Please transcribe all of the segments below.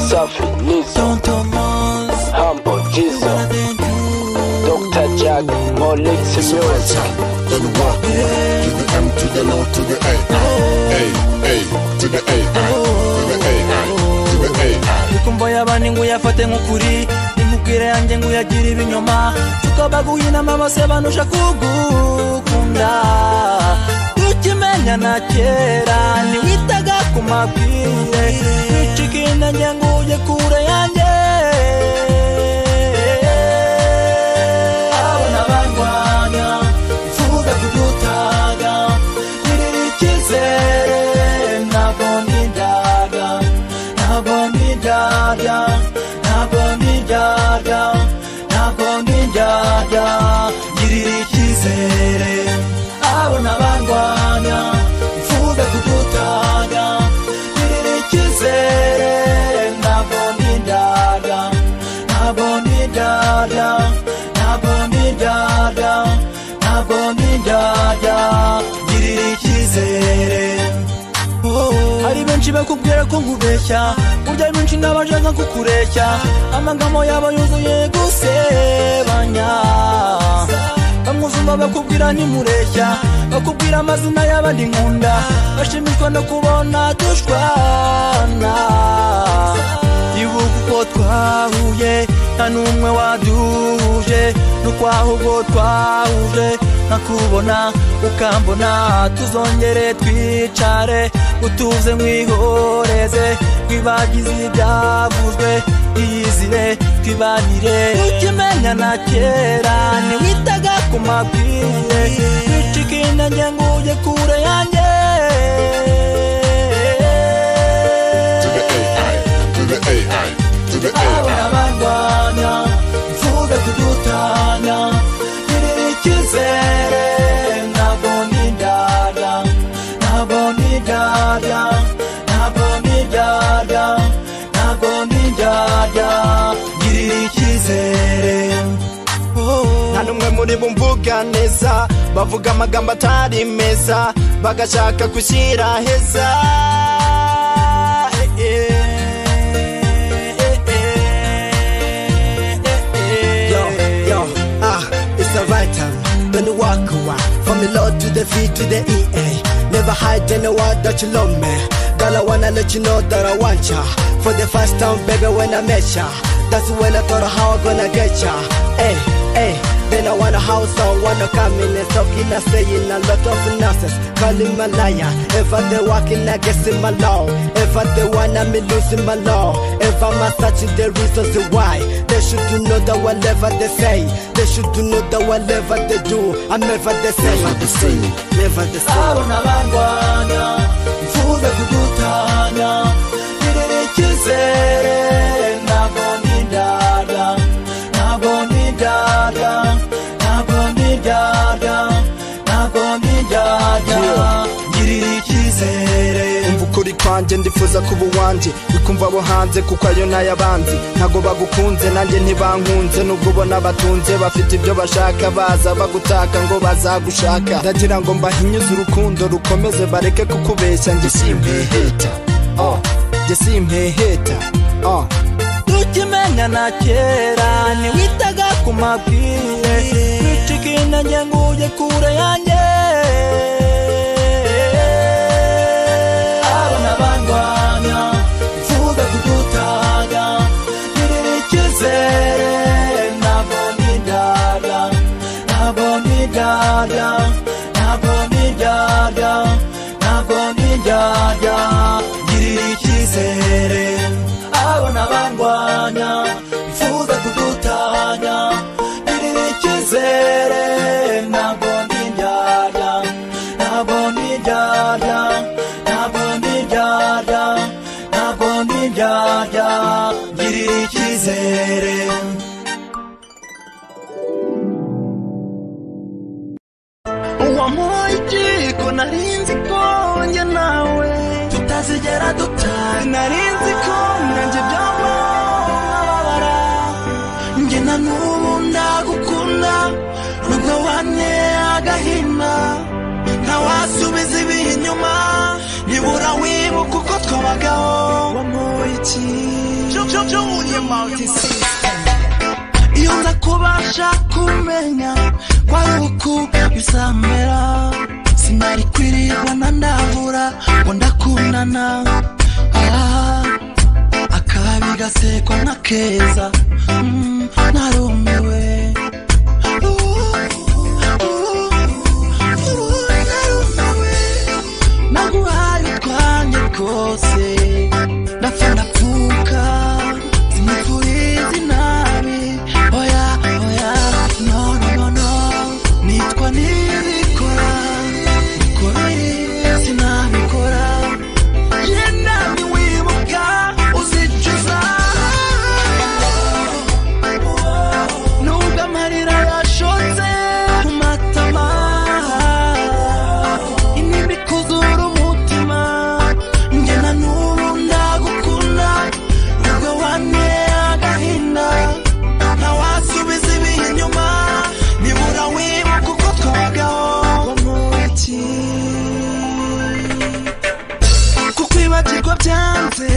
Safi, Nizo, Humble, Jizo, Dr. Jack, more licks and music. Then walk to the M to the L to the A, A to the A, to the A, to the A. Nikumva yabandi ngo yafate nk'ukuri, nimubwire yanjye ngo yagira ibinyoma, tukabaguhinama bose banusha kugukunda. Tukimenya na kera niwitaga ku mabwire, wicikina njye ngo ujye kure yanjye. Abona barwanya bifuza kudutaga, girira icyizere ntabwo nidada, ntabwo nidada, ntabwo nidada, ntabwo nidada, girira icyizere. Abona barwanya bifuza kudutaga, girira icyizere ntabwo nidada, ntabwo nidada, ntabwo nidada, ntabwo nidada, girira icyizere. Hari benshi bakubwira ko nkubeshya, burya benshi n'abashaka kukureshya, amagambo yabo yuzuye gusebanya. Bamuzumva bakubwira ntimureshya, bakubwira amazina y'abandi nkunda, bashimishwa no kubona dushwana. Ibuka uko twahuye nta n'umwe waduhuje, n'ukwaho ubwo twahuje nkakubona ukambona. Tuzongere twicare utuze mwihoreze, twibagize ibyavuzwe, iyizire twibanire. Ukimenya na kera niwitaga ku mabwire, wicikina njye ngo ujye kure yanjye. Abona barwanya bifuza kudutanya, girira icyizere ntabwo nidada, ntabwo nidada, ntabwo nidada, ntabwo nidada, girira icyizere. Nta n'umwe muri bo mvuga neza, bavuga amagambo atari meza, bagashaka gushyira heza. It's the right time, then you walk away. From the Lord to the V to the EA. Never hide in the word that you love me. Girl, I wanna let you know that I want ya. For the first time, baby, when I met ya, that's when I thought how I gonna get ya. Hey, hey, then I want a house, I wanna come in and talking and saying a lot of nonsense. Calling my liar, if I they walking, I guess in my law. If I they wanna me losing my law. If I'm searching the reasons why, they should know that whatever they say, they should know that whatever they do, I'm never the same. Never the same, never the same. Abona barwanya bifuza kudutanya, girira icyizere ntabwo nidada, ntabwo nidada, ntabwo nidada, ntabwo nidada, girira icyizere. Umva ukuri kwanjye ndifuza kuba uwanjye, bikumva abo hanze kuko ayo n'ay'abandi. Ntago bagukunze nanjye ntibankunze, nubwo ubona batunze bafite ibyo bashaka, baza bagutaka ngo bazagushaka. Ndagira ngo mbahinyuze urukundo rukomeze, bareke kukubeshya njye simpeheta, njye simpeheta. Tukimenya na kera niwitaga ku mabwire, wicikina njye ngo ujye kure yanjye. Abona barwanya bifuza kudutaga, girira icyizere ntabwo nidada, ntabwo nidada, ntabwo nidada, ntabwo nidada, girira icyizere. Abona barwanya bifuza kudutanya, girira icyizere ntabwo nidada, ntabwo nidada, ntabwo nidada, ntabwo nidada, girira icyizere. Uwamuha igiko narinzi ko njye nawe tutazigera dutana, narinzi ko nanjye byamabara, njye na n'ubu ndagukunda, nubwo wanteye agahinda ntawasubiza twabagaho Junior Multi-System iyo nza kubasha kumenya kwa uku bisamera sinari kwirirwa ndahura ngo ndakundana akabi gasekwa nka keza narumiwe naguhaye utwanjye rwose ndapfa ndapfuka sinifuriza inabi oya no nitwa nibikora bikomeye sinabikora yenda niwibuka uzicuza nubwo amarira yashotse ku matama intimba ikuzura umutima njye na n'ubu ndagukunda nubwo wanteye agahinda ntawasubiza ibihe inyuma nibura wibuka uko twabagaho kukwibagirwa byanze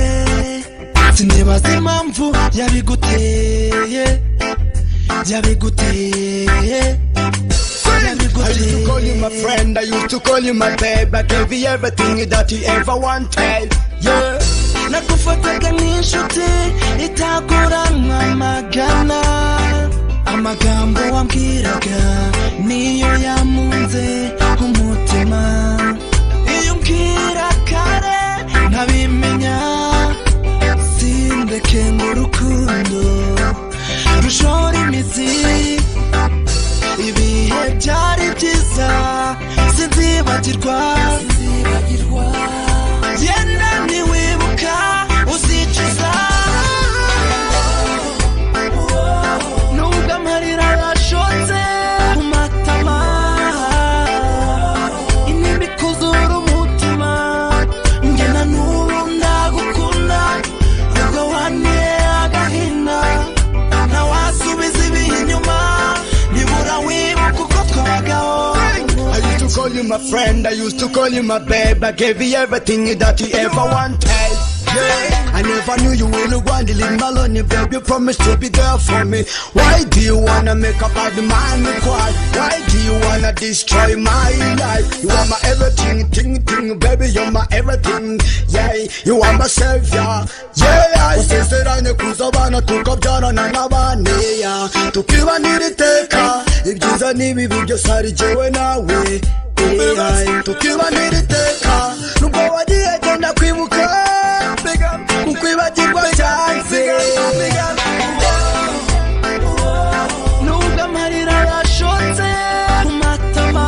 sinibaza impamvu yabiguteye I used to call you my friend, I used to call you my babe. I gave you everything that you ever wanted. Yeah. nakufataga nk'inshuti itaguranwa amagana amagambo wambwiraga niyo yamunze umutima iyo umbwira kare ntabimenya sindeke ngo urukundo rushora imizi ibihe byari byiza sinzibagirwa yenda niwibuka uzicuza nubwo amarira yashotse ku matama intimba ikuzura umutima njye na n'ubu ndagukunda nubwo wanteye agahinda ntawasubiza ibihe inyuma nibura wibuka uko twabagaho I used to call you my friend, I used to call you my babe. I gave you everything that you ever wanted. Yeah. I never knew you would want to leave me alone, babe. You promised to be there for me. Why do you wanna make up all the man cry? Why do you wanna destroy my life? You are my everything, ting, baby. You're my everything. Yeah, you are my savior. Yeah, usezeranye kuzabana tukabyarana n'abana tukibanira iteka ibyiza n'ibibi byose ari jyewe nawe tukibanira iteka nubwo wagiye genda kwibuka kukwibagirwa byanze nubwo amarira yashotse ku matama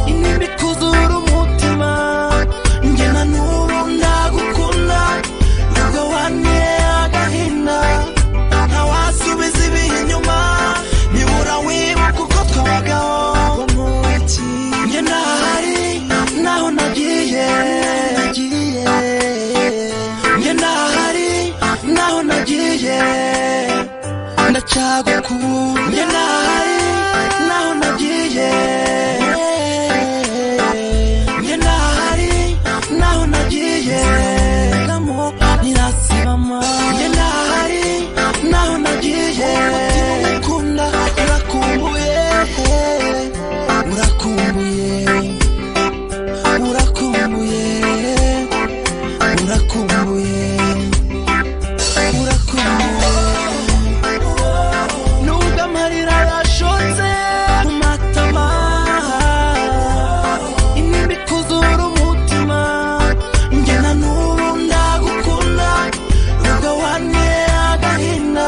intimba ikuzura umutima njye na n'ubu ndagukunda nubwo wanteye agahinda ntawasubiza ibihe inyuma nibura wibuka uko twabagaho njye ndahari naho nagiye njye ndahari naho nagiye ndacyagukunda njye ndahari naho nagiye njye ndahari naho nagiye kamo nirasibama njye ndahari naho nagiye ukunda urakumbuye nubwo amarira yashotse ku matama intimba ikuzura umutima njye na n'ubu ndagukunda nubwo wanteye agahinda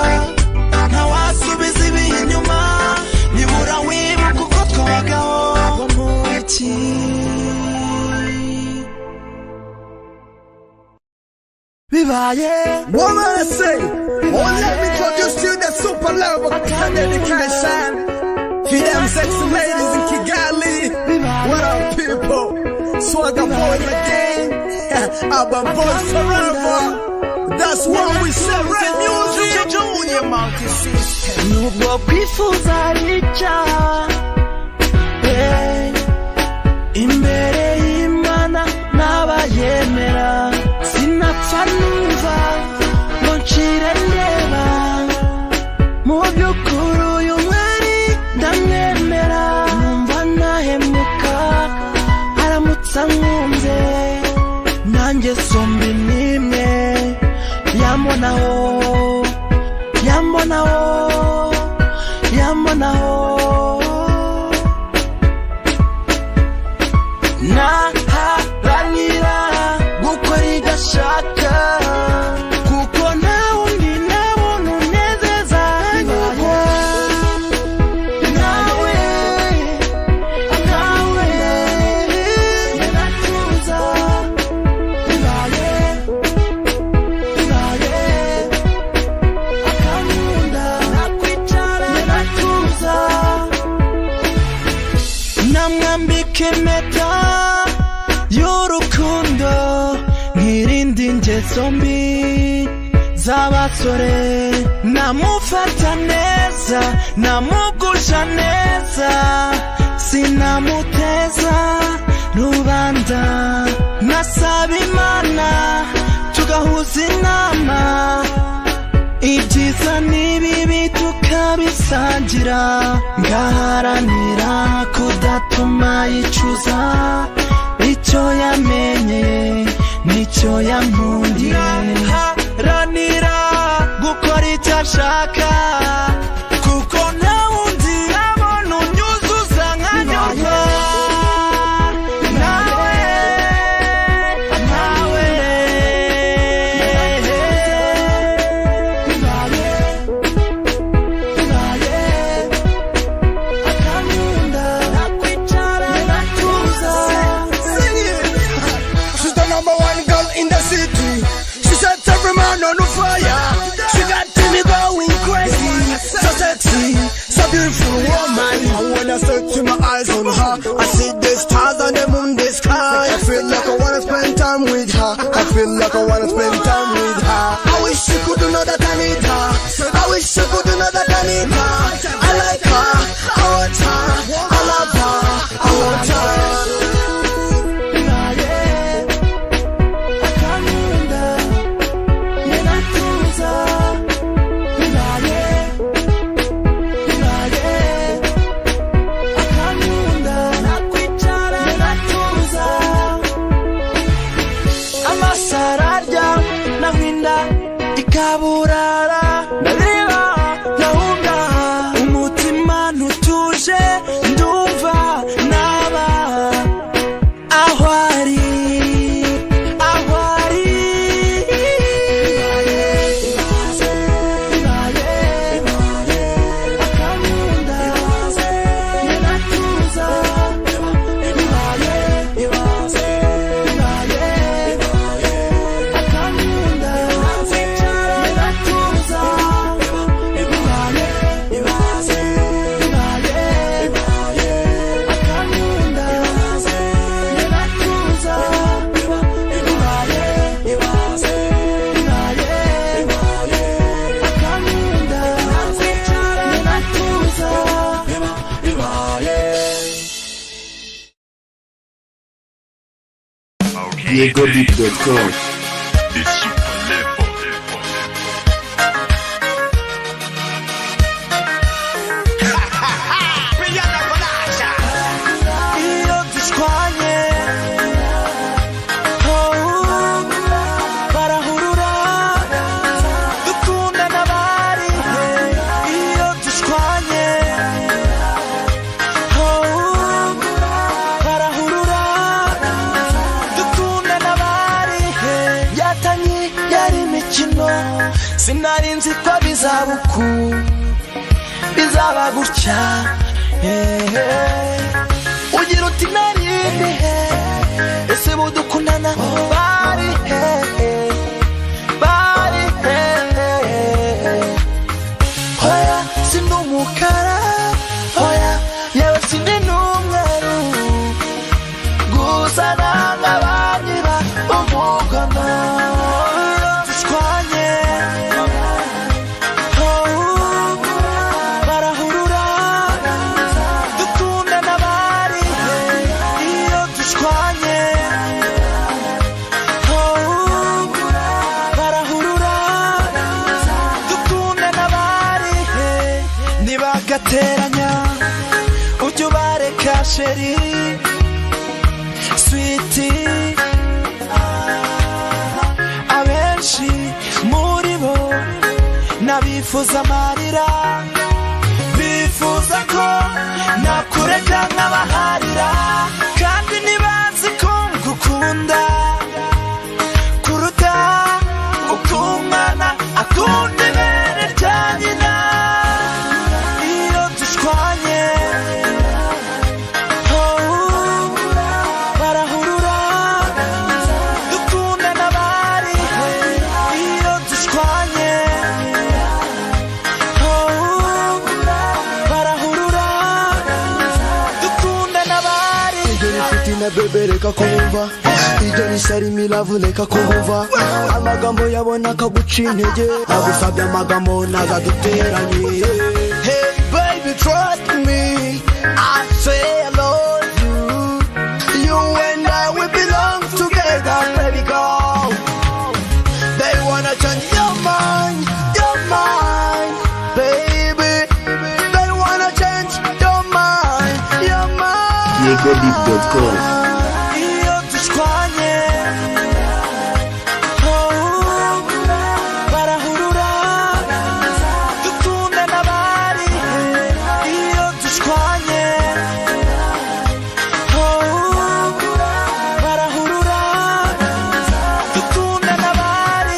ntawasubiza ibihe inyuma nibura wibuka uko twabagaho bibaye Woman, I say, oh, let me introduce you the super level dedication for them sexy ladies in Kigali. What up, people? Swagger boys again, Urban Boys forever. That's what we say, right music. Junior Multi-System nubwo kwifuza icyaha imbere y'Imana nabaye ingeso mbi n'imwe yambonaho naharanira gukora igashaka kuko nta wundi nabona unezeza nk'uko nawe natuza bibaye akankunda nakwicara natuza namwambika impeta y'urukundo nkirinde ingeso mbi z'abasore namufata neza namugusha neza sinamuteza rubanda nasaba Imana tugahuza inama ibyiza n'ibibi tukabisangira ngaharanira kudatuma yicuza icyo yamenye nicyo yankundiye ngaharanira gukora icyo ashaka kuko nta wundi abona unyuzuza nkanyurwa nawe akankunda nakwicara natuza. She's the number one girl in the city. She sets every man on fire. She got me going crazy. So sexy, so beautiful woman. And when I search my eyes on her, I see the stars and the moon, the sky. I feel like I wanna spend time with her. I feel like I wanna spend time with her. I wish you could know that I need her. I wish you could know that I need her. I like her, I want her, I love her, I want her. Amasararya nahinda ikaburara ndareba nahunga umutima ntutuje ndumva naba aho ari akankunda natuza DiegoDeep.com. iyo dushwanye barahurura dukunda n'abari iyo dushwanye barahurura dukunda n'abari yatanye yari imikino sinari nzi ko bizaba gutya ugira uti narinde ese budukundana bari hoya sindi umukara hoya yewe sindi n'umweru gusa nanga banyiba umugano dushwanye barahurura dukunda n'abari iyo dushwanye barahurura dukunda n'abari ntibagateranya ujye ubareka sheri sweetie bifuza amarira, bifuza ko nakureka nkabaharira, kandi ntibazi ko ngukunda kuruta uko umwana akunda ibere rya nyina. Iyo dushwanye barahurura dukunda n'abari. Iyo dushwanye barahurura dukunda n'abari. Ibyo bifite na bebe reka kumva, ibyo nisari milavu reka kumva, amagambo yabona akaguca intege, agusabye amagambo ntazaduteranye. Hey baby trust me, I say I love you, you and I we belong together, baby girl. They wanna change your mind, baby. They wanna change your mind. YegoDeep.com. Iyo dushwanye barahurura dukunda n'abari. Iyo dushwanye barahurura dukunda n'abari.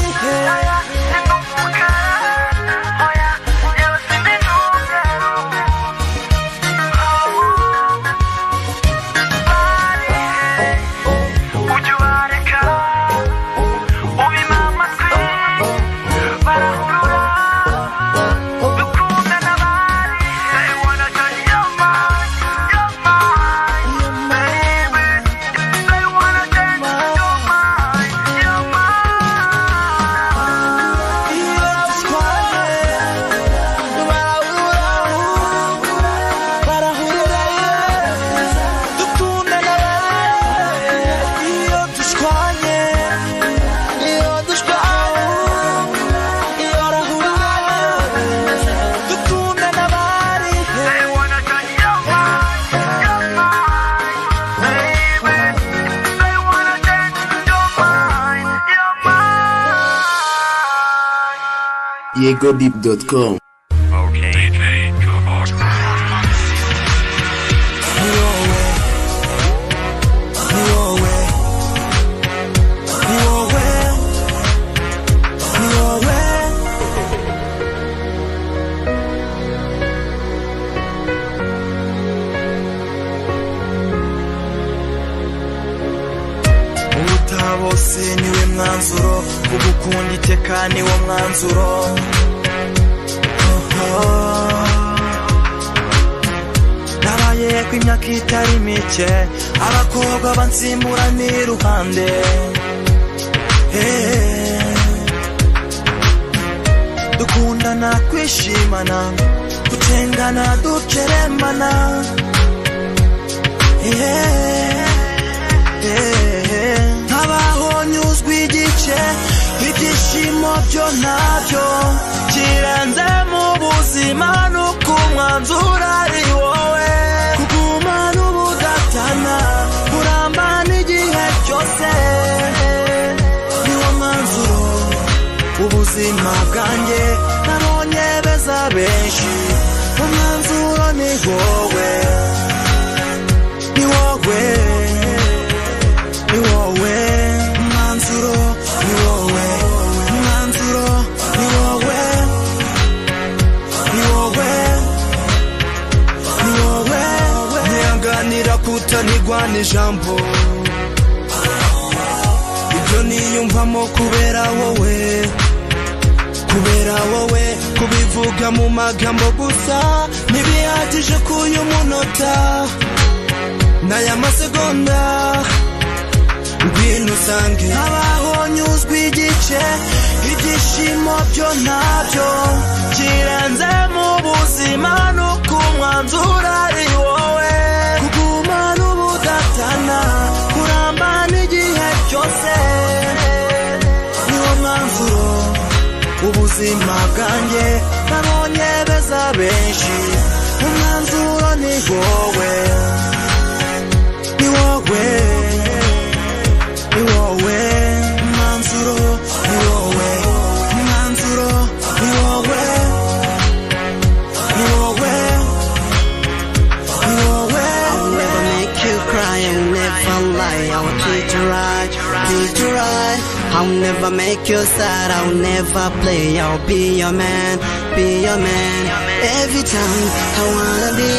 YegoDeep.com. Bose niwe mwanzuro, kugukunda iteka niwo mwanzuro. Nabaye ku imyaka itari mike, abakobwa bansimburana iruhande. Dukundana kwishimana, gutengana dukeremana. Ntabaho nyuzwa igice, ibyishimo byo ntabyo, kirenze mu buzima nuko umwanzuro ari wowe. Kugumana ubudatana, kuramba n'igihe cyose, niwo mwanzuro ubuzima bwanjye. Nabonye beza benshi, umwanzuro ni wowe, ni wowe, ni wowe. Mwanzuro ni wowe, mwanzuro ni wowe, ni wowe, ni wowe. Ntiyanganira kutanigwa n'ijambo, ibyo niyumvamo kubera wowe, kubera wowe. Kubivuga mu magambo gusa ntibihagije k'uyu munota n'aya masegonda. Ngwino usange, ntabaho nyuzwa igice, ibyishimo byo ntabyo, kirenze mu buzima nuko umwanzuro ari wowe. Kugumana ubudatana, kuramba n'igihe cyose, niwo mwanzuro ubuzima bwanjye. Nabonye beza benshi, umwanzuro ni wowe, ni wowe, ni wowe. Mwanzuro ni wowe, mwanzuro ni wowe. lie, I will treat you right, treat you right. I'll never make you sad, I'll never play, I'll be your man, be your man. Every time I wanna be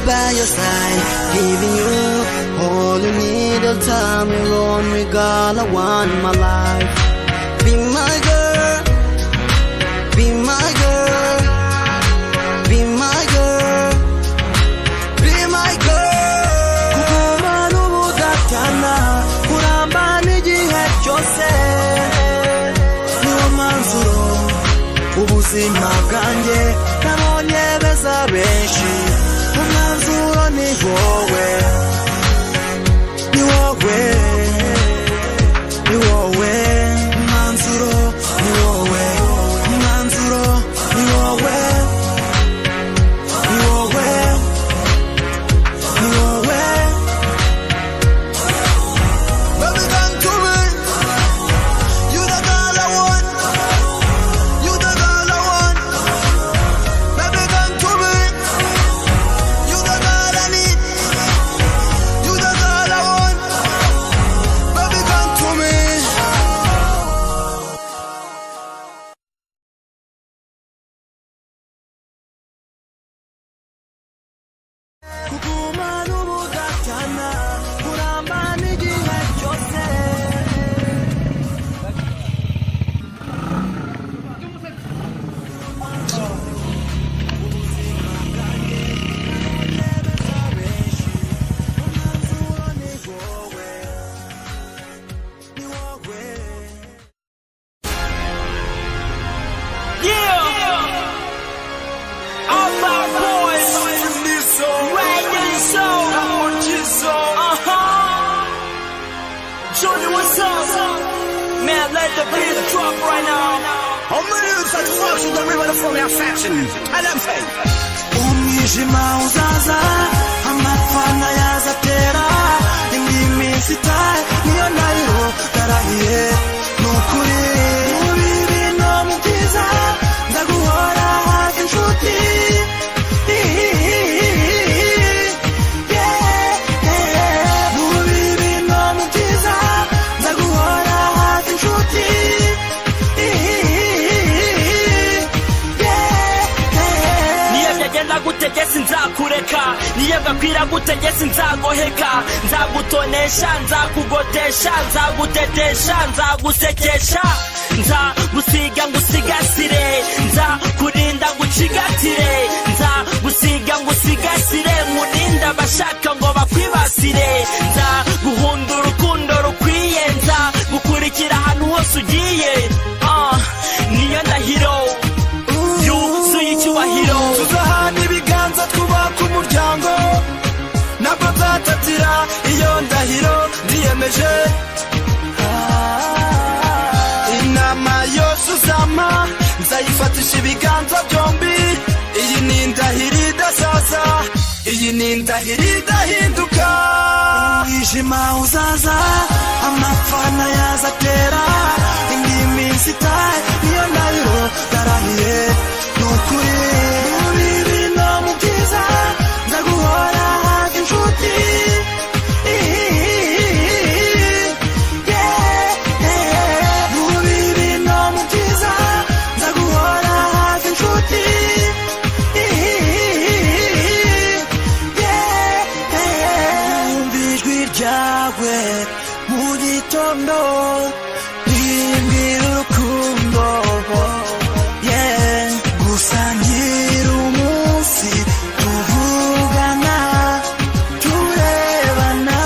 by your side, giving you all you need, all time you on me, girl, I want my life. Be my girl, be my girl, be my girl, be my girl. Kuguma n'ubudatana, kuramba n'igihe cyose, niwo mwanzuro ubuzima bwanjye, nabonye beza benshi, umwanzuro ni wowe, ni wowe, ni wowe, umwanzuro ni wowe, umwanzuro ni wowe, ni wowe, ni wowe. Baby, come to me. You the girl I want. You the girl I want. Baby, come to me. You the girl I need. You the girl I want. Baby, come to me. Kuguma n'ubudatana, kuramba n'igihe cyose. Man, let the beat drop right now. On me new satisfaction, the river from your faction. And I'm saying, Umwijima uzaza, amapfana yazatera, indi minsi itahe, niyo nayo narahiye, nukuri. Mu bibi no mu byiza, ndaguhora hafi inshuti. Mu bibi no mu byiza, ndaguhora hafi inshuti. Niyo byagenda gute jye sinzakureka, niyo bwakwira gute jye sinzagoheka, nzagutonesha, nzakugotesha, nzagutetesha, nzagusekesha, nzagusiga ngusigasire, nzakurinda ngucigatire, nzagusiga ngusigasire, nkurinda abashaka ngo bakwibasire, nzaguhunda urukundo rukwiye, nzagukurikira ahantu hose ugiye. Niyo ndahiro yuzuye icyubahiro. Tuzahana ibiganza twubaka umuryango, ntabwo nzatatira iyo ndahiro ndiyemeje. Inama yose uzampa nzayifatisha ibiganza byombi. Iyi ni indahiro idasaza, iyi ni indahiro idahinduka. Umwijima uzaza, amapfana yazatera, indi minsi itahe, niyo ndahiro narahiye, nukuri. Mu bibi no mu byiza, ndaguhora hafi inshuti. Mu bibi no mu byiza, ndaguhora hafi inshuti. Numva ijwi ryawe mu gitondo, rimbwira urukundo, gusangira umunsi, tuvugana, turebana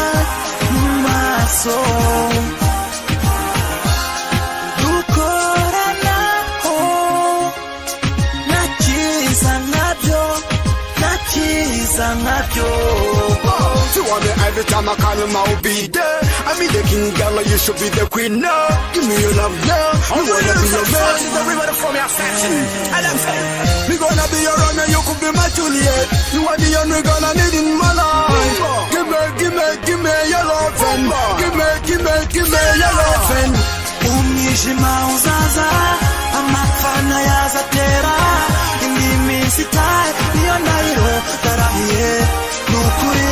mu maso, dukoranaho, nta cyiza nkabyo, nta cyiza nkabyo. You want me every time I call you, I'll be there. I mean the king girl, you should be the queen now. Give me your love now. I wanna be your man. the river from your faction. And I'm saying, Me gonna be your Romeo, you could be my Juliet. You are the only girl I need in my life. Give me your loving. Give me your loving. Umwijima uzaza, amapfana yazatera, indi minsi itahe, niyo ndahiro narahiye, nukuri.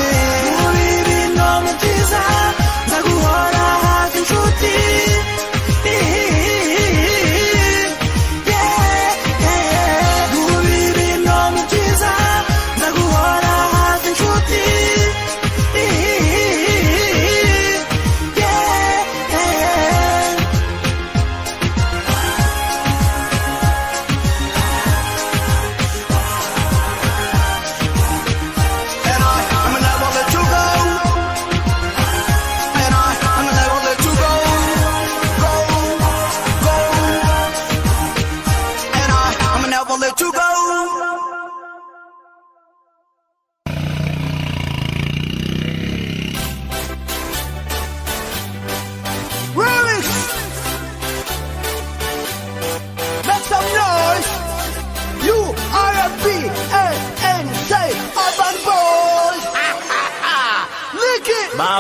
Mu bibi no mu byiza,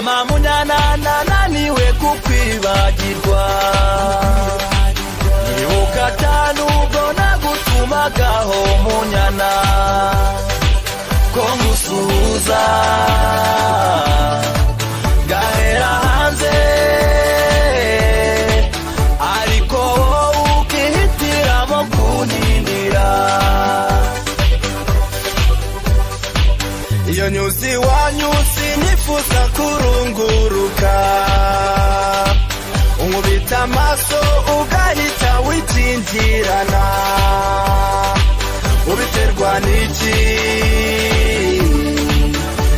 mama munyana nananiwe kukwibagirwa ibuka nubwo nagutumagaho munyana ko ngusuhuza gahera hanze ariko wowe ukihitiramo kunindira iyo nyuzi wanyusi nifuza kurunguruka unkubita amaso ugahita witindirana ubiterwa n'iki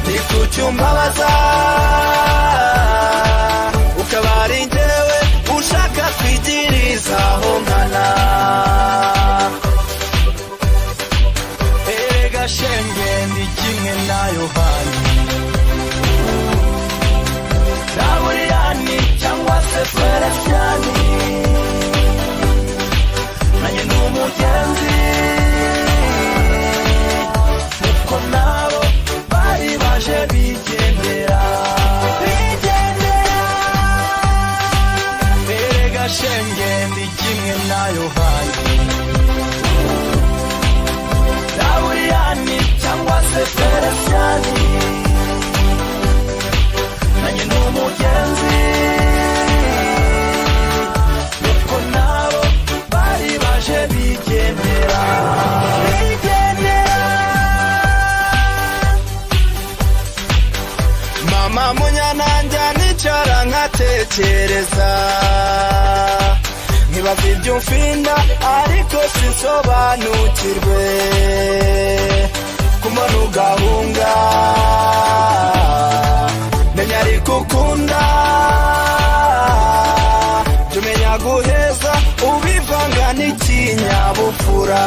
nikucyumbabaza ukaba ari njyewe ushaka kwigirizaho nkana erega shenge ndi kimwe na Yohani Gaburiyani cyangwa se Feliciani nanjye ndi umugenzi kuko nabo bari baje bigendera erega shenge ndi kimwe na Yohani Gaburiyani cyangwa se Feliciani nanjye ndi umugenzi kuko nabo bari baje bigendera mama munyana njya nicara nkatekereza nkibaza ibyo mfinda ariko sinsobanukirwe kumana ugahunga menya ariko ukunda tumenya guheza ubivanga n'ikinyabupfura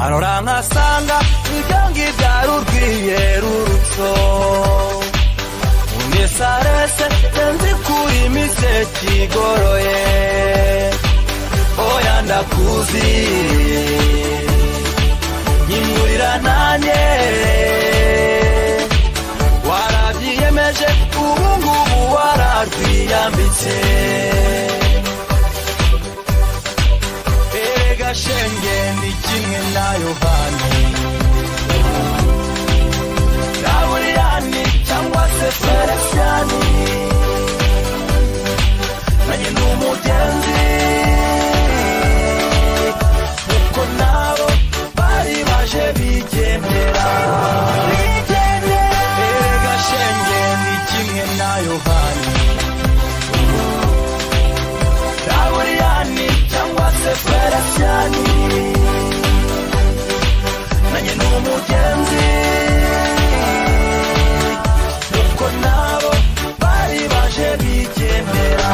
arora nkasanga ibyo ngibyo ari urwiyerurutso unisarese nzi kuri imiseke igoroye oya ndakuzi nyimurira nanjye warabyiyemeje ubu ngubu wararwiyambitse erega shenge ndi kimwe na Yohani Gaburiyani cyangwa se Feliciani nanjye ndi umugenzi kuko nabo bari baje bigendera erega shenge ndi kimwe na Yohani Gaburiyani cyangwa se Feliciani nanjye ndi umugenzi kuko nabo bari baje bigendera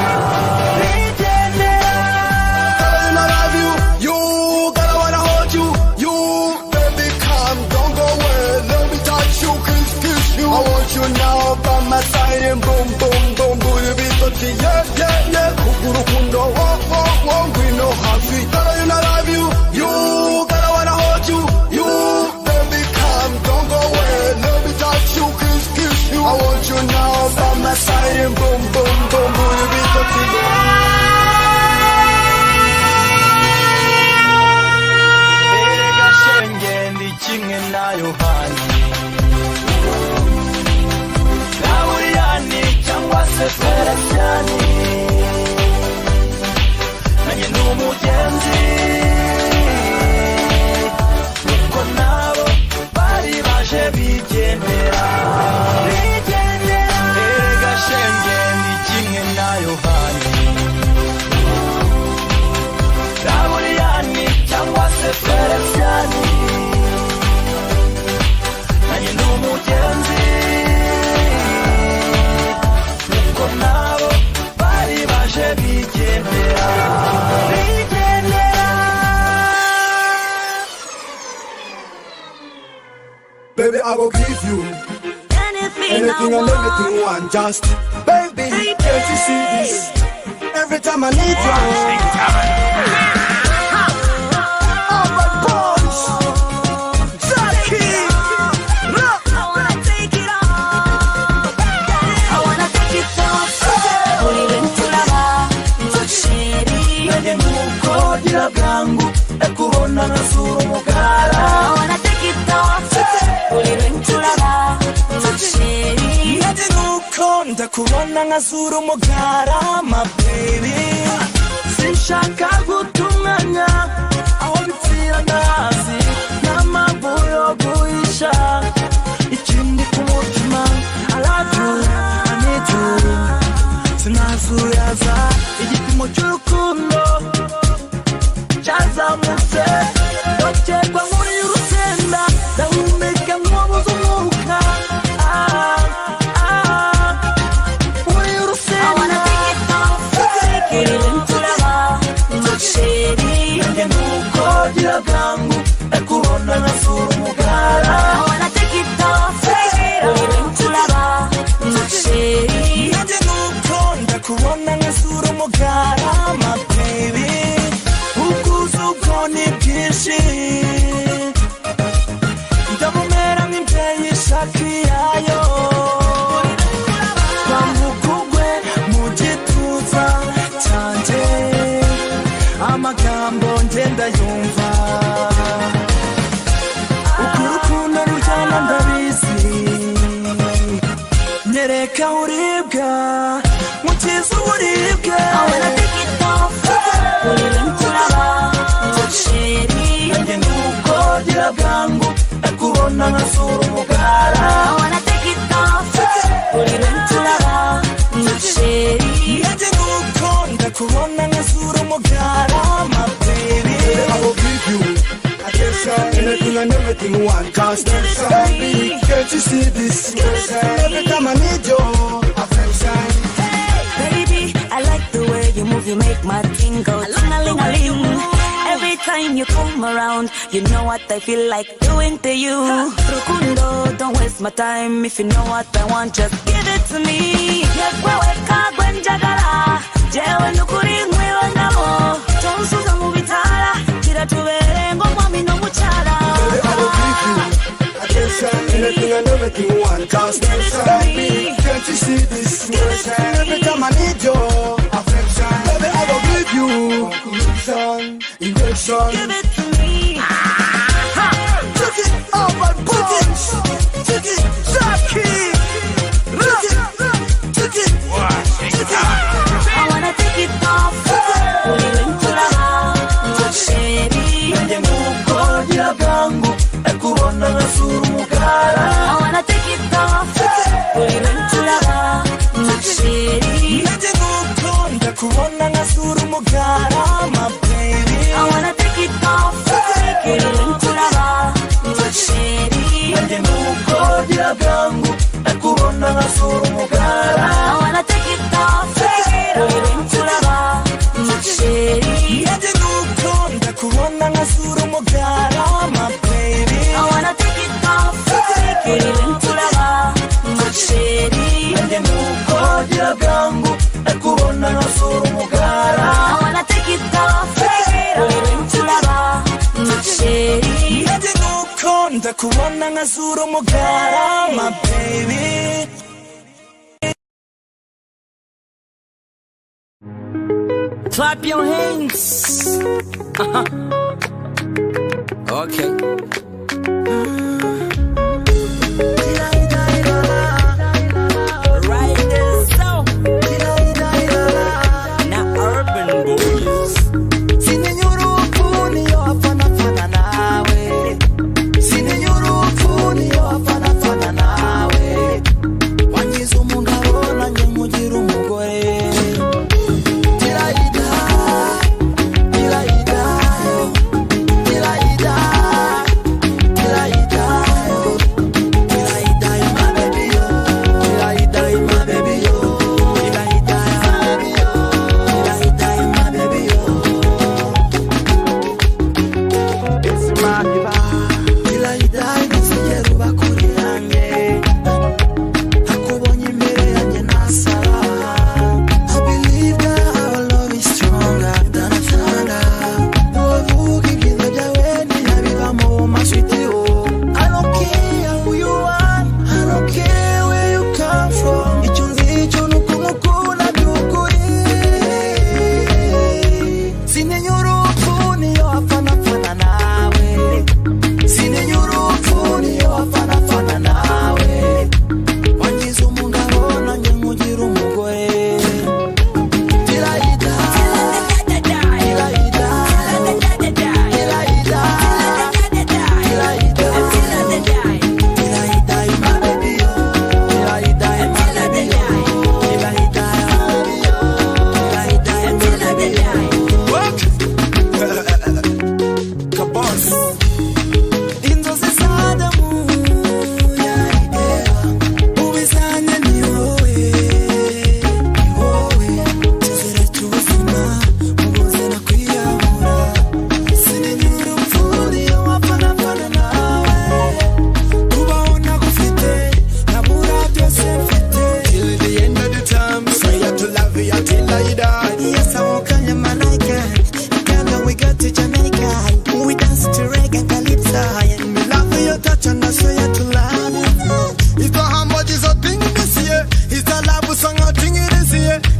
I want you now by my side and boom, boom, boom, boom, you be touchy, yeah, yeah, yeah. Kukuru kundo, walk, walk, walk, we know how sweet. Gotta you not love you, gotta wanna hold you, baby, come, don't go away. Let me touch you, kiss, kiss you. I want you now by my side and boom, boom, boom, boom, you be touchy, erega shenge ndi kimwe na Yohani Gaburiyani cyangwa se Feliciani nanjye ndi umugenzi kuko nabo bari baje bigendera erega shenge ndi kimwe na Yohani Gaburiyani cyangwa se Feliciani nanjye ndi umugenzi kuko nabo bari baje bigendera baby, I will give you anything and everything you want. Just, baby, can't you see this? Every time I need you. All my boys, Jackie, look. ndakubona nkazura umugara my baby sinshaka gutumanya aho bipfira ndahazi n'amambo yo guhisha ikindi ku mutima I love you I need you sinazuyaza igipimo cy'urukundo cyazamutse ndokerwa muri urusenda ndahumeka nk'uwabuze umwuka muri urusenda sheri nanjye nuko gira bwangu ndakubona nkasura umugara I wanna take it off uraba sheri nanjye nuko ndakubona nkasura umugara my baby ukuzuko ni byinshi ndamumera nk'imbyeyi ishaka iyayo bamukugwe mu gituza cyanjye amagambo ngenda yumva urukundo ruryana ndabizi nyereka uribwa mukiza uburibwe nanjye nuko gira bwangu ndakubona nkasura umugara nanjye nuko ndakubona nkasura umugara my baby I will give you attention, anything and everything you want. Constant, baby, can't you see this? Every time I need your affection. Baby, I like the way you move, you make my thing go ting-a-ling-a-ling. Every time you come around, you know what I feel like doing to you. Rukundo, don't waste my time. If you know what I want, just give it to me. Jewe nukuri nkwewe ndabo tonsuza mu bitara kira tubere ngo mwami no mucara Baby, I will give you attention, anything and everything you want. Constant, baby, can't you see this? Every time I need your affection. Baby, I will give you conclusion, erection. give it to me. Take it up and put it. Take it, Jackie. Take it, take it. I wanna take it off. nanjye nuko gira bwangu ndakubona nkasura umugara I wanna take it off. nanjye nuko ndakubona nkasura umugara my baby I wanna take it off. nanjye nuko gira bwangu ndakubona nkasura umugara I wanna take it off. nanjye nuko ndakubona nkasura umugara my baby I wanna take it off. nanjye nuko gira bwangu ndakubona nkasura umugara I wanna take it off. nanjye nuko ndakubona nkasura umugara my baby Clap your hands. Okay. Right there, so. Now urban boys. Sininyurufu niyo afana nawe Sininyurufu niyo afana nawe Wangize umugabo nanjye nkugira umugore Tiraida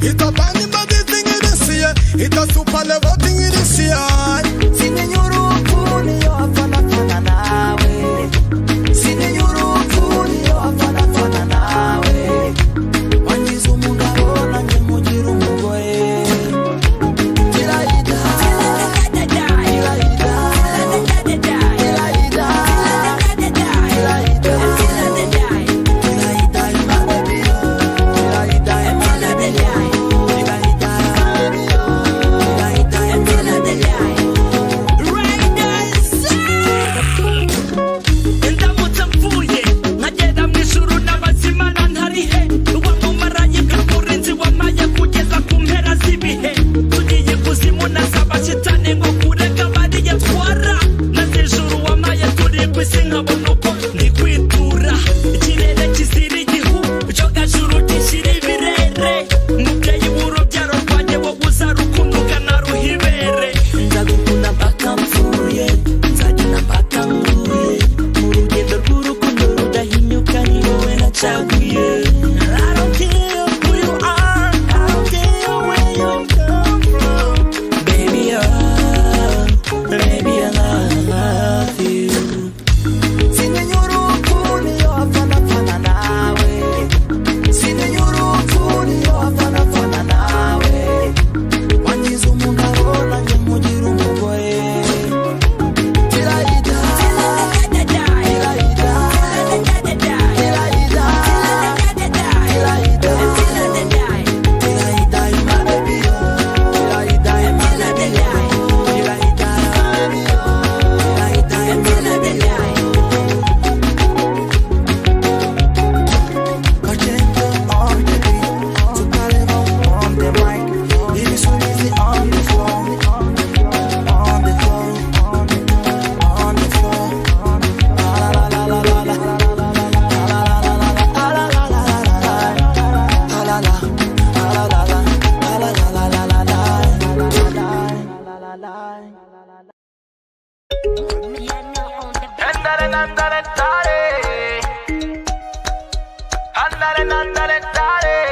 It's a banging body thing in this year. It's a super level thing in this year.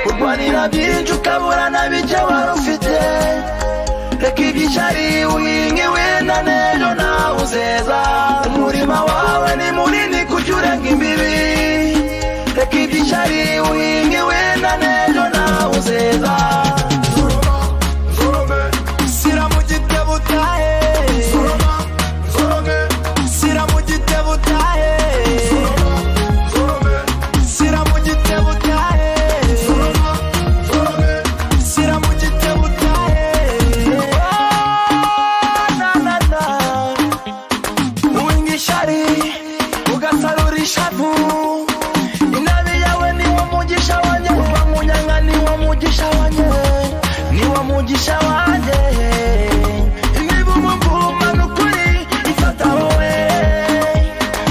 Urwanira byinshi ukabura na bike wari ufite. Reka ibyicari uhinge wenda n'ejo nawe uzeza. Umurima wawe ni munini kujya urenga imbibi. Reka ibyicari uhinge wenda n'ejo nawe uzeza. Sira mu gitebo utahe. Sira mu gitebo utahe. Sira mu gitebo utahe. Sira mu gitebo utahe. Na na na. Uwinga ishari ugasarura ishavu. Inabi yawe ni wo mugisha wanjye. Uva mu nyanga ni wo mugisha wanjye. Ni wo mugisha wanjye. Imivumo mvuma n'ukuri ifata wowe.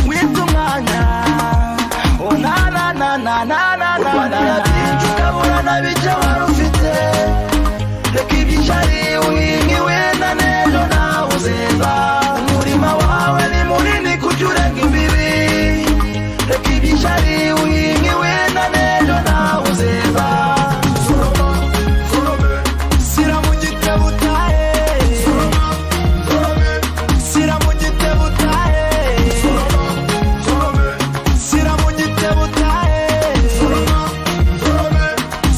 Wita umwanya. Oh na na na na na na na. Urwanira byinshi ukabura na bike wari ufite. Reka ibyicari uhinge wenda n'ejo nawe uzeza. Umurima wawe ni munini kujya urenga imbibi. Reka ibyicari uhinge wenda n'ejo nawe uzeza. Sira mu gitebo utahe. Sira mu gitebo utahe. Sira mu gitebo utahe.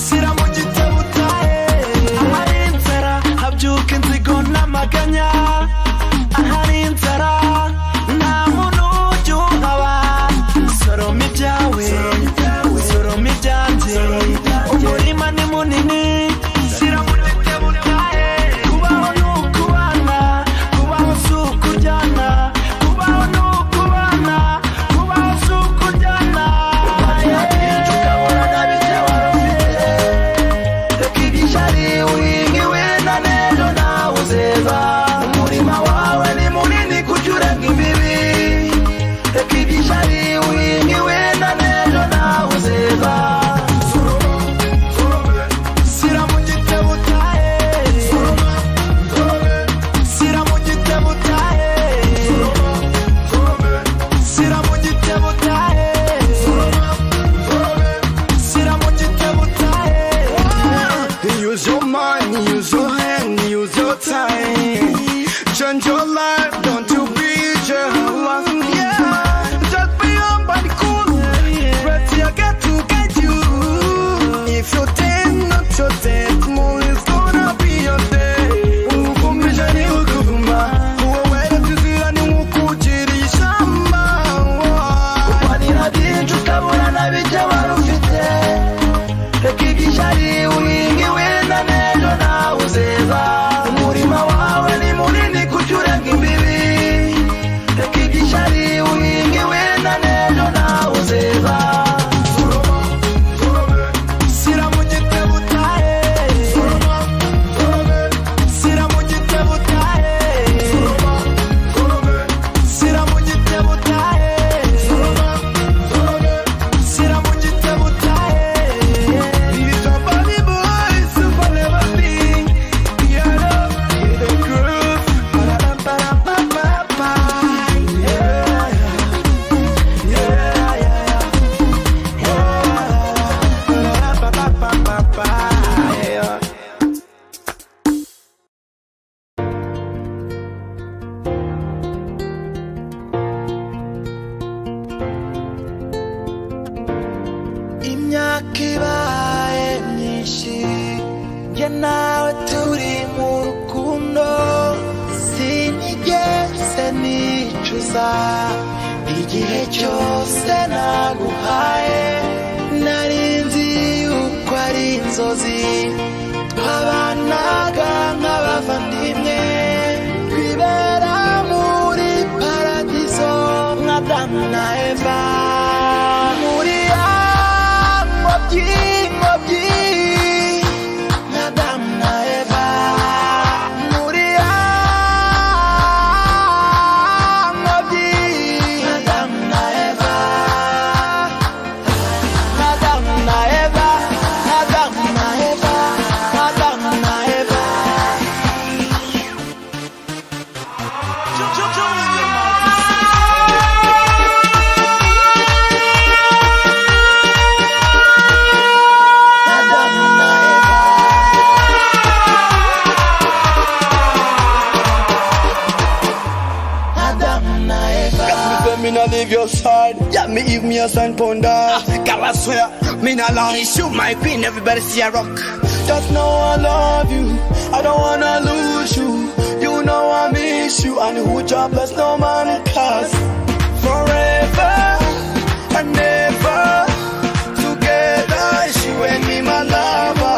Sira mu gitebo utahe. Ahari inzara habyuka inzigo n'amaganya. Ahari inzara nta muntu ujya uhaba. Soroma ibyawe Use your mind, use your hand, use your time. Change your life, don't you be jealous. Yeah, just be your body cool. Ready, I get to get you. If you're dead, not your dead, tomorrow's gonna be your day. Ukumijani ukuma, uwawele tuzirani ukujiri shamba. Upanira dinju kabona na bija warufite. Rekigishari uingi wenda nejo na uzeza. Umurima wawe ni munini kuchurenga imbibi. Rekigishari uingi wenda nejo na uzeza. Imyaka ibaye myinshi njye nawe turi mu rukundo, sinigeze nicuza igihe cyose naguhaye. Nari nzi yuko ari inzozi, twabanaga nk'abavandimwe, twibera muri paradizo nka Adamu na Eva. Muri me not leave your side. Yeah, me give me a sign ponder. Girl, I swear, me not lie. You my queen, everybody see I rock. Just know I love you, I don't wanna lose you. You know I miss you, and who jobless no man cause. Forever and ever, together, you and me, my lover.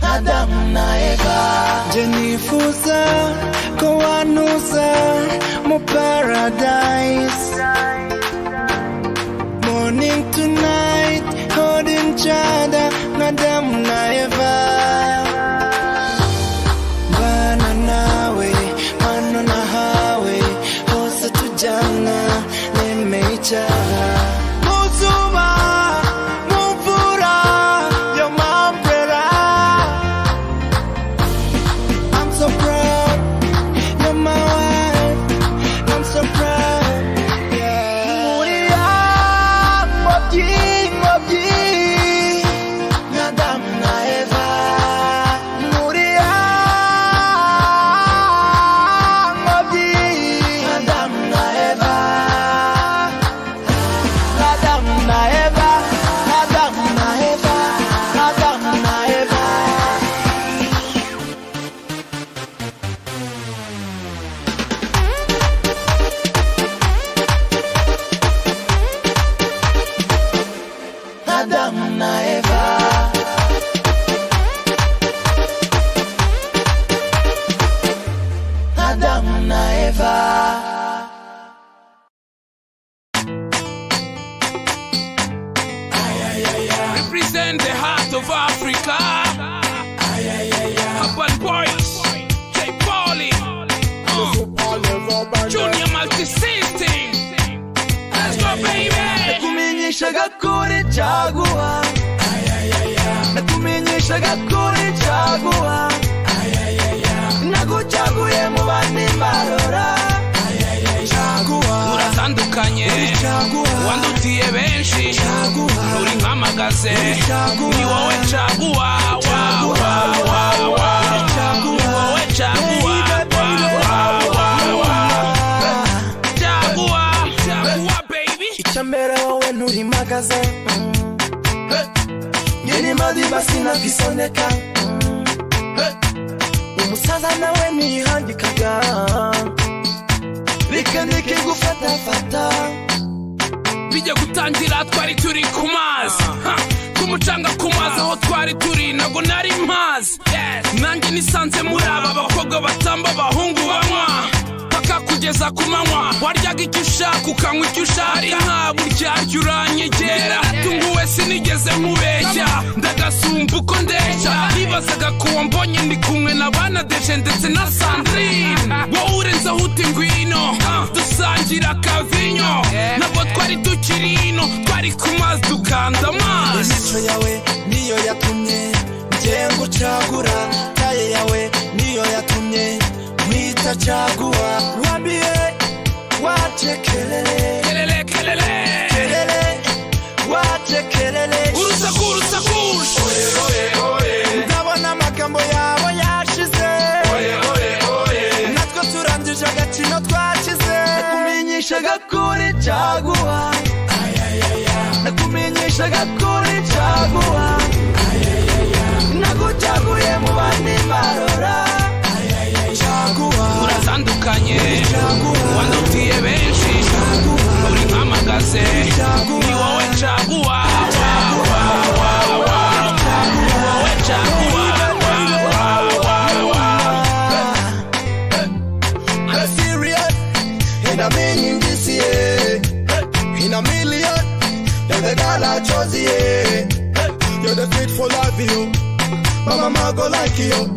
Madame na Eva. Jenifusa kowanusa mo paradise. Morning to night, holding each other, Adam na Eva. Bana nawe, mano na hawe, hosa tujana, nimeichaha. Muzuba, muvura, yo mambrera. I'm so proud, you're my wife, I'm so proud, yeah. Muria, moji, Adam na Eva. Muria, moji, Adam na Eva. Adam na Eva, Adam na Eva, Adam na Eva. Adam na Eva. Adam na Eva. nakumenyeshaga kuri caguwa nakumenyeshaga kuri caguwa nagucaguye mu bandi barora uratandukanye wandutiye benshi uri nkamagaze ni wowe caguwa ni wowe caguwa baby icyambere wowe nturi magaze nyiri madiba sinabwisoneka umusaza nawe nihangikaga bikanike gufatafata bijya gutangira twari turi ku mazi ku mucanga ku mazi aho twari turi ntabwo nari mpazi nanjye nisanze muri aba bakobwa batamba abahungu banywa paka kugeza ku manywa waryaga icyo ushaka ukanywa icyo ushaka nka buryarya uranyegera tunguwe sinigeze nkubeshya ndagasumba uko ndeshya nibazaga ko wambonye ndi kumwe na bana Deje ndetse na Sandrine wowe urenzaho uti ngwino dusangira akavinyo ntabwo twari tukiri ino twari ku mazi dukanda amazi imico yawe niyo yatumye njye ngucagura taye yawe niyo yatumye mwita caguwa wambie wache kelele wache kelele urusaku ndabona amagambo yabo yashize natwe turangije agakino twakize nakumenyeshaga kuri caguwa nakumenyeshaga kuri caguwa nagucaguye mu bandi barora uratandukanye wandutiye benshi uri nkamagaze ni wowe caguwa I'm serious, and I mean this year. In a million, you're the girl I chose, yeah. You're the fit for life, you. My mama go like you.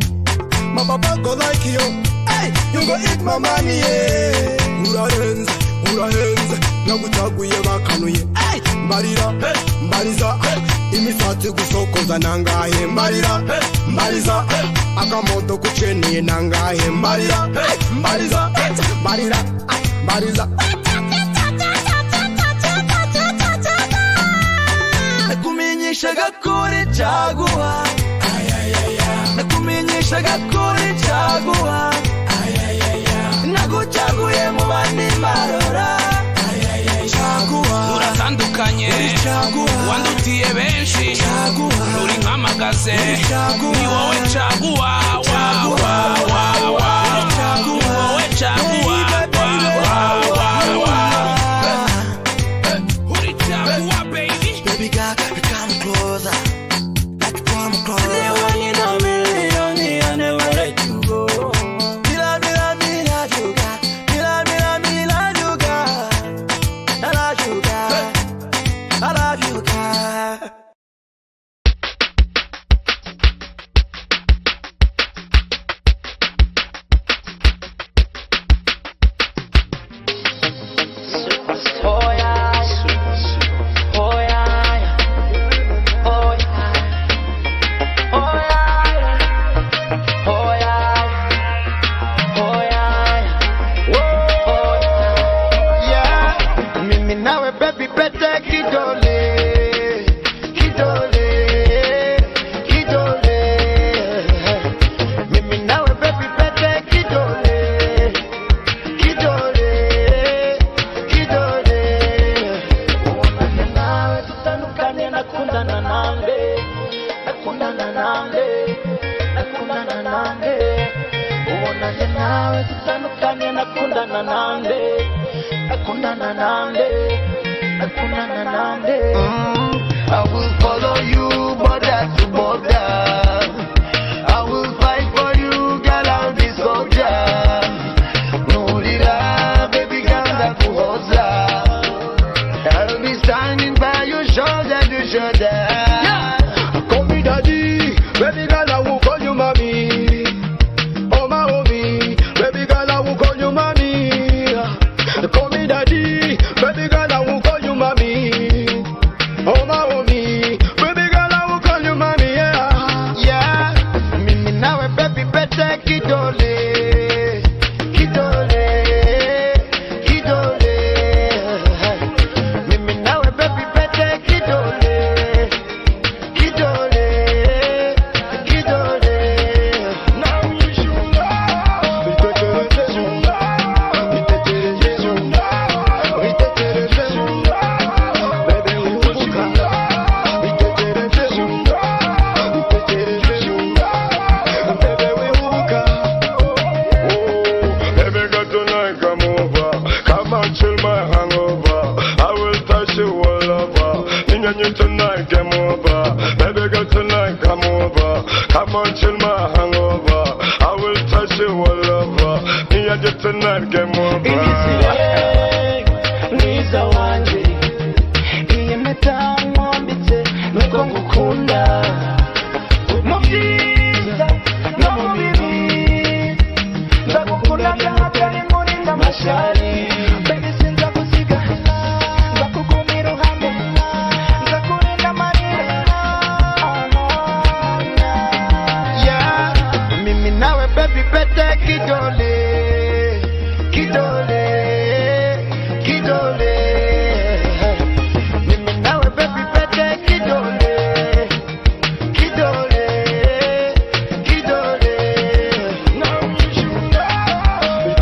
My papa go like you. Hey, you go eat my money, yeah. Ura henze, nagucaguye bakanuye. Hey, mbariza, imisatsi gusokoza nangahe. Mbariza, akamoto kuchenye nangahe. Mbariza. nakumenyeshaga kuri caguwa nakumenyeshaga kuri caguwa nagucaguye mu bandi barora uratandukanye wandutiye benshi uri nkamagaze ni wowe caguwa ni wowe caguwa uri caguwa baby baby girl come closer like come closer I want you know me I never let you go mila juga I love you girl I will follow you, border to border. I will fight for you, girl, I'll be soldier. Nurira, baby girl, nakuhoza. I'll be standing by your shoulder to shoulder. Call me daddy, baby girl, I will call you mommy. Oh my homie, baby girl, I will call you mommy. Call me daddy, baby girl, I will call you mommy. kidole, kidole, kidole. Mimi nawe baby pete kidole, kidole, kidole. Now you should tonight, come over. Baby girl tonight, come over. Come on, chill my hangover. I will touch you all over. Me and you tonight, come over. Liza wanje, iye meta mwambitse, nuko ngukunda. Mubyiza, no mubibi, ndagukunda by'ahatari muri ndamashari. Baby sinza kusiga, ndakugumira uruhande. Baby, better kidole, kidole, kidole. Mimi nawe baby, better kidole, kidole, kidole. Now you should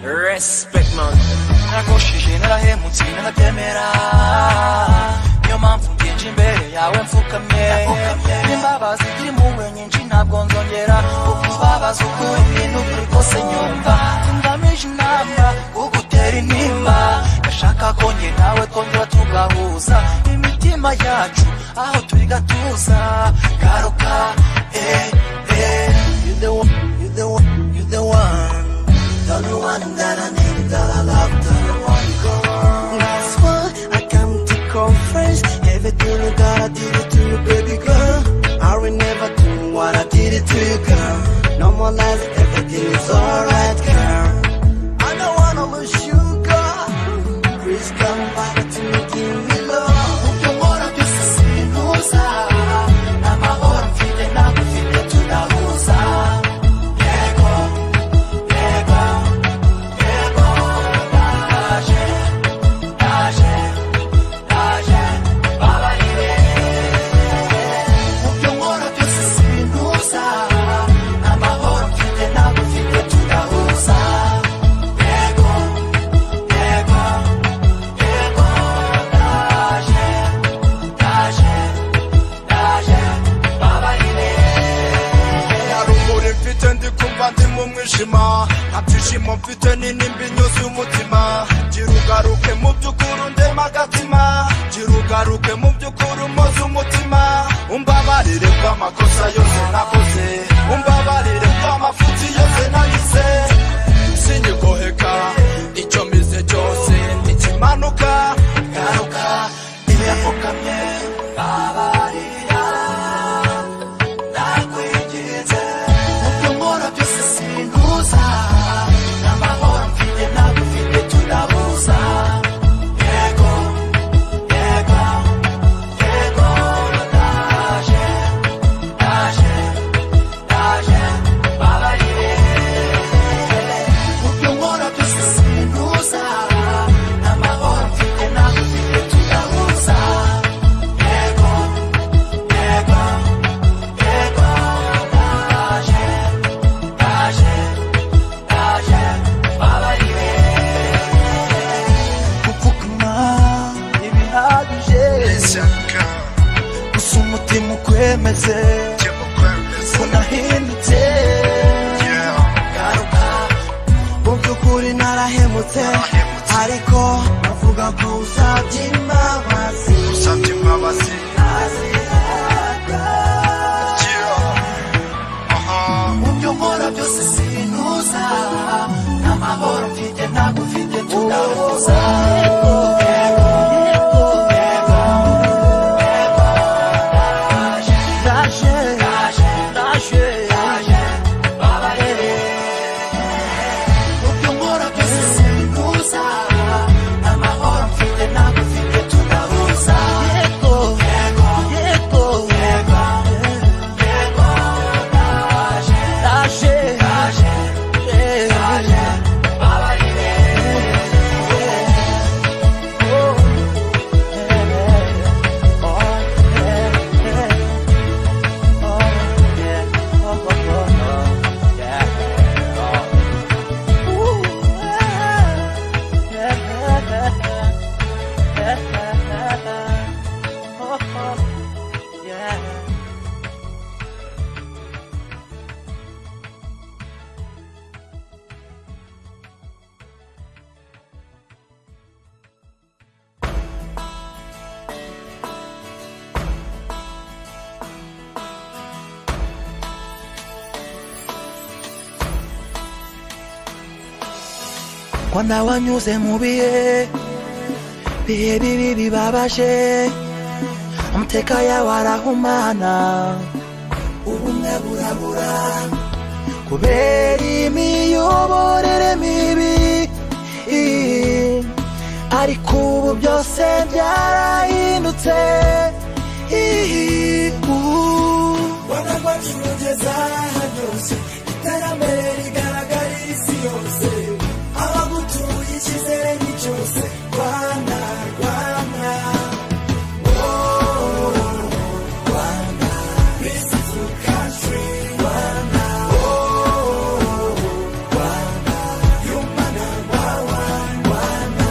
Respect man. Nakoshije narahemutse nanatemera. Niyo mpamvu ngenje imbere yawe mfukamye. Imbabazi ziri muwe nyinshi ntabwo nzongera kukubabaza ukuri ibintu biri kose nyumva. Ngamije inama kugutera intimba. Ndashaka ko njye nawe twongera tugahuza imitima yacu aho turi gatuza. Garuka, you the one, you the one, you the one. You're the one that I need, that I love, that I want to go on. That's why I come to conference. Everything you got, I did it to you, baby girl. I will never do what I did it to you, girl. No more lies, everything is alright, girl. I don't wanna lose you, girl. Please come back to me, give me love. You wanna be sinusa. I'm a horn, feeling up, feeling to the hosa. Nabyishimo mfite n'intimba inyuze umutima. Girugaruke mu by'ukuri ndema agatima. Girugaruke mu by'ukuri umoze umutima. Umbabarire kw'amakosa yose nakoze. Umbabarire kw'amafuti yose nagize. Sinyigoheka icyo mbize cyose ntikimanuka. Garuka irafukamye. Babarira ndakwinginze. Mubyo nkora byose sintuza. N'amahoro mfite ntabwo ufite turabuza. Yego, yego, yego, ndaje, ndaje. warahemutse ariko bavuga ko usabye imbabazi mubyo nkora byose sinuza n'amahoro mfite ntabwo mfite tudahuza Kwana wanyuze mu bihe bibi bibabaje amateka yawe arahumana ubumwe burabura kubera imiyoborere mibi ariko ubu byose byarahindutse Wana rwacu rugeza hose iterambere rigaragarira isi yose abagutuye icyizere ni cyose Rwanda Rwanda Rwanda beautiful country Rwanda Rwanda human Rwanda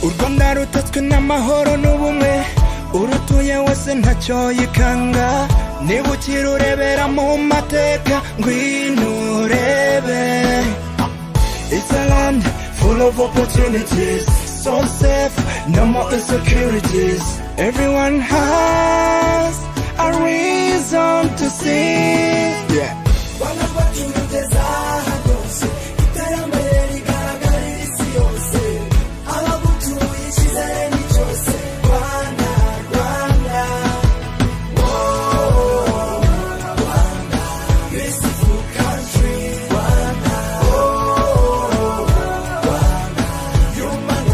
U Rwanda rutatswe n'amahoro n'ubumwe urutuye wese ntacyo yikanga niba ukirurebera mu mateka ngwino urebe It's a land full of opportunities so safe no more insecurities everyone has a reason to sing yeah Rwanda rwacu rugeza hose iterambere rigaragarira isi yose abagutuye icyizere ni cyose Rwanda Rwanda beautiful country Rwanda Rwanda human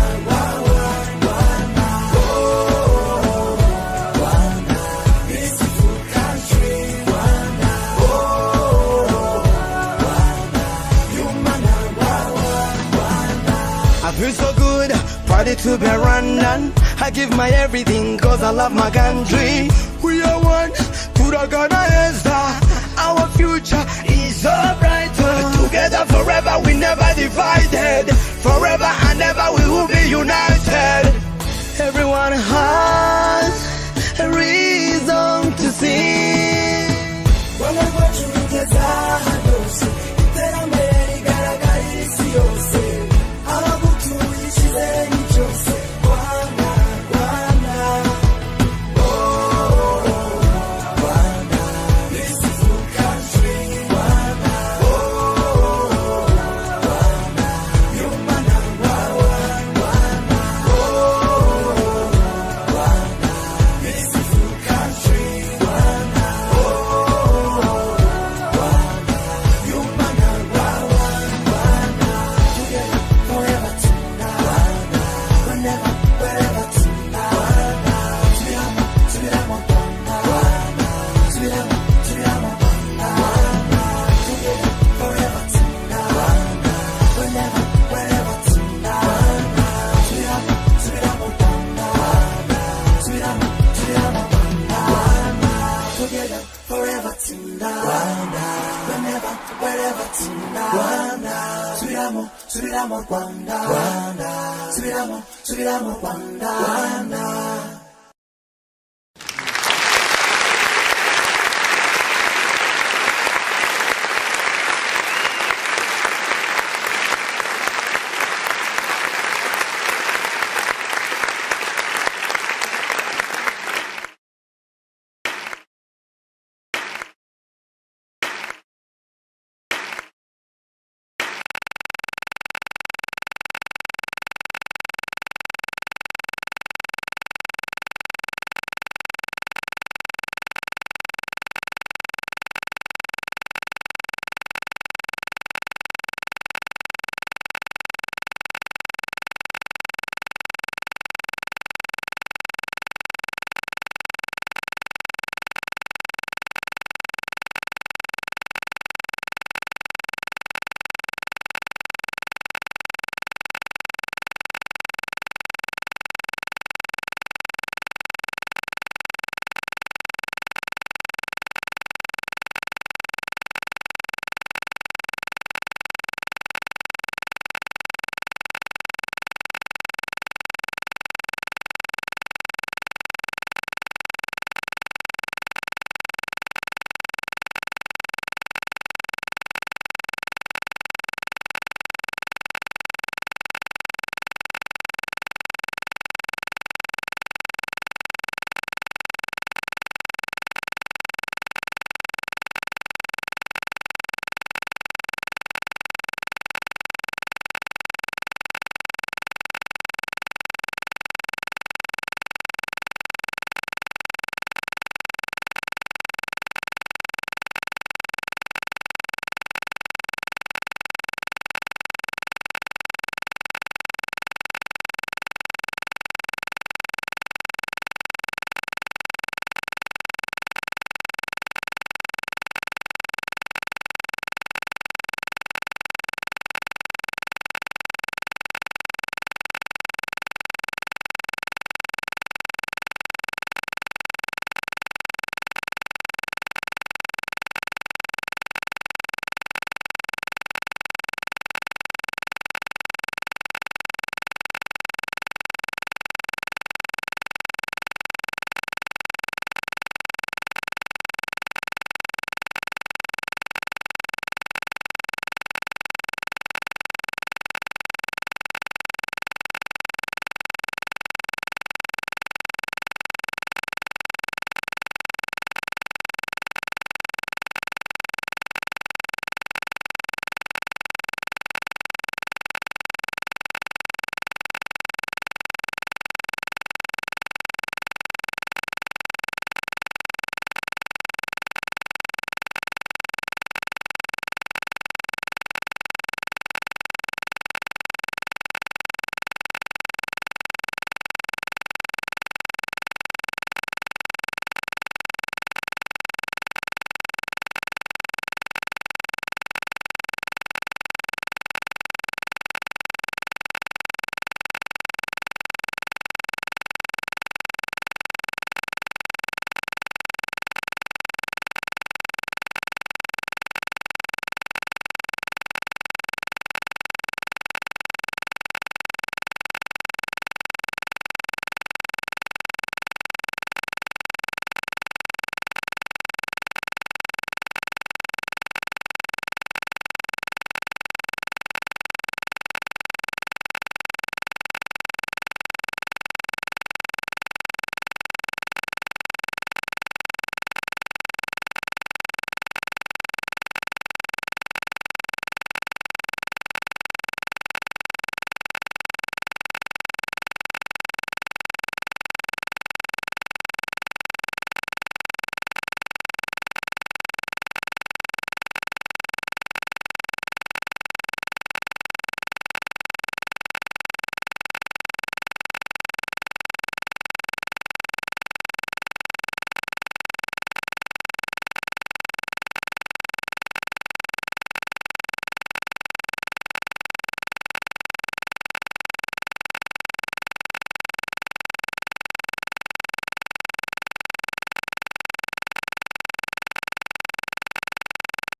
Rwanda beautiful country Rwanda human I feel so good, proud to be Rwandan. I give my everything cause I love my country. We are one, Turaganayeza. Our future is so brighter. Together forever, we never divided. Forever and ever, we will be united. Everyone has a reason to sing. Rwanda rwacu rugeza hose iterambere rigaragarira isi yose abagutuye icyizere ni cyose Rwanda Rwanda Rwanda beautiful country Rwanda Rwanda human Rwanda beautiful country Rwanda human together forever tonight whenever wherever tonight subiramo together forever tonight whenever wherever tonight subiramo together forever tonight whenever wherever tonight subiramo Rwanda subiramo Rwanda